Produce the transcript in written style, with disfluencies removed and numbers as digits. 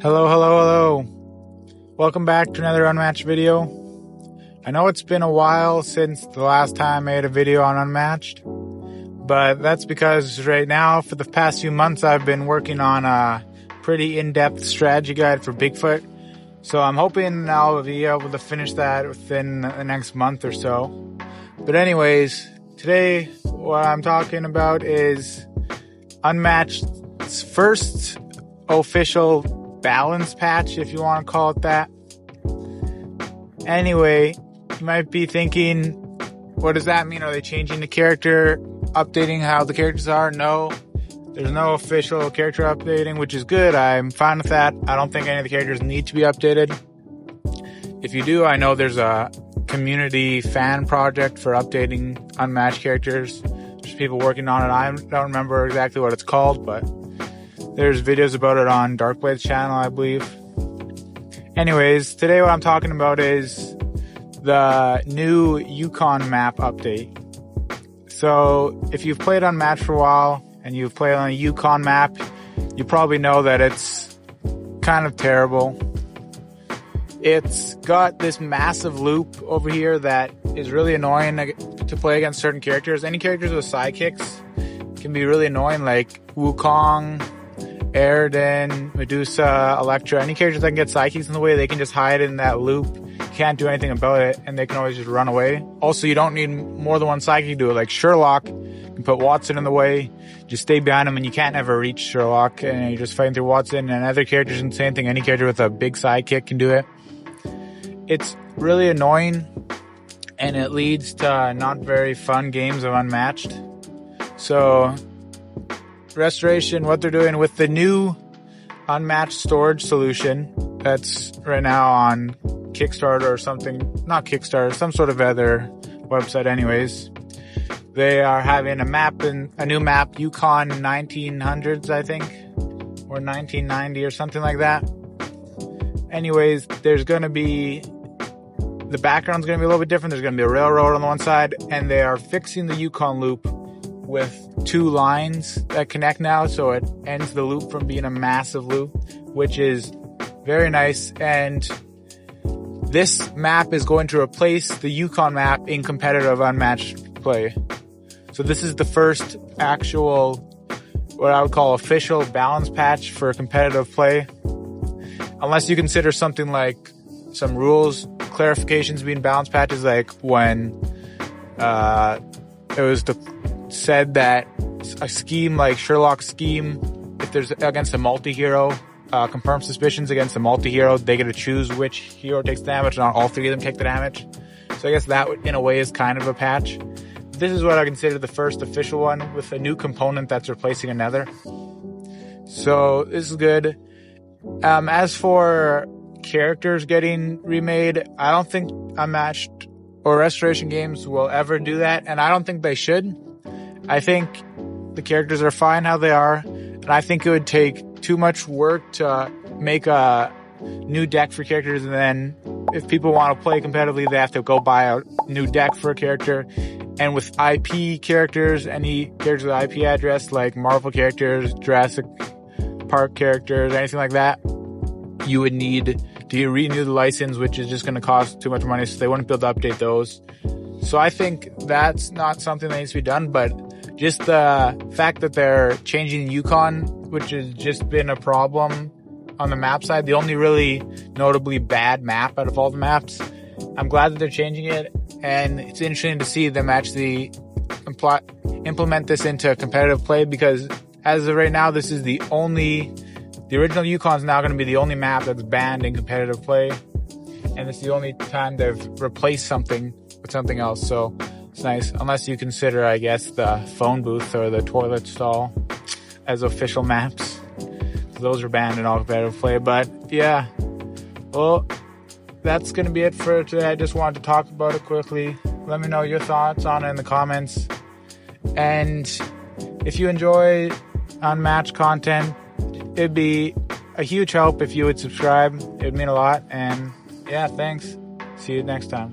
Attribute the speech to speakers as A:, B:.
A: Hello, hello, hello. Welcome back to another Unmatched video. I know it's been a while since the last time I made a video on Unmatched, but that's because right now, for the past few months, I've been working on a pretty in-depth strategy guide for Bigfoot. So I'm hoping I'll be able to finish that within the next month or so. But anyways, today what I'm talking about is Unmatched's first official balance patch, if you want to call it that. Anyway, you might be thinking, what does that mean? Are they changing the character, updating how the characters are? No, there's no official character updating, which is good. I'm fine with that. I don't think any of the characters need to be updated. If you do, I know there's a community fan project for updating Unmatched characters. There's people working on it. I don't remember exactly what it's called, but there's videos about it on Darkblade's channel, I believe. Anyways, today what I'm talking about is the new Yukon map update. So if you've played Unmatched for a while and you've played on a Yukon map, you probably know that it's kind of terrible. It's got this massive loop over here that is really annoying to play against certain characters. Any characters with sidekicks can be really annoying, like Wukong, Airden, Medusa, Electra. Any characters that can get sidekicks in the way, they can just hide in that loop. Can't do anything about it, and they can always just run away. Also, you don't need more than one sidekick to do it. Like Sherlock, you can put Watson in the way, just stay behind him, and you can't ever reach Sherlock, and you're just fighting through Watson. And other characters do the same thing. Any character with a big sidekick can do it. It's really annoying, and it leads to not very fun games of Unmatched. So Restoration, what they're doing with the new Unmatched storage solution that's right now on Kickstarter or something, not Kickstarter, some sort of other website anyways. They are having a new map, Yukon 1900s, I think, or 1990 or something like that. Anyways, the background's going to be a little bit different. There's going to be a railroad on the one side, and they are fixing the Yukon loop with two lines that connect now, so it ends the loop from being a massive loop, which is very nice. And this map is going to replace the Yukon map in competitive Unmatched play. So this is the first actual, what I would call official balance patch for competitive play. Unless you consider something like some rules clarifications being balance patches, like when it was said that a scheme like Sherlock's scheme, if there's against a multi-hero, confirmed suspicions against a multi-hero, they get to choose which hero takes damage, not all three of them take the damage. So I guess that in a way is kind of a patch. This is what I consider the first official one with a new component that's replacing another. So this is good. As for characters getting remade, I don't think Unmatched or Restoration games will ever do that, and I don't think they should. I think the characters are fine how they are, and I think it would take too much work to make a new deck for characters, and then if people want to play competitively, they have to go buy a new deck for a character. And with IP characters, any characters with IP address, like Marvel characters, Jurassic Park characters, anything like that, you would need to renew the license, which is just going to cost too much money, so they wouldn't be able to update those. So I think that's not something that needs to be done, but just the fact that they're changing Yukon, which has just been a problem on the map side, the only really notably bad map out of all the maps, I'm glad that they're changing it, and it's interesting to see them actually implement this into competitive play, because as of right now, this is the original Yukon is now going to be the only map that's banned in competitive play, and it's the only time they've replaced something with something else, so it's nice. Unless you consider, I guess, the phone booth or the toilet stall as official maps. Those are banned in all competitive play, but yeah. Well, that's going to be it for today. I just wanted to talk about it quickly. Let me know your thoughts on it in the comments. And if you enjoy Unmatched content, it'd be a huge help if you would subscribe. It'd mean a lot. And yeah, thanks. See you next time.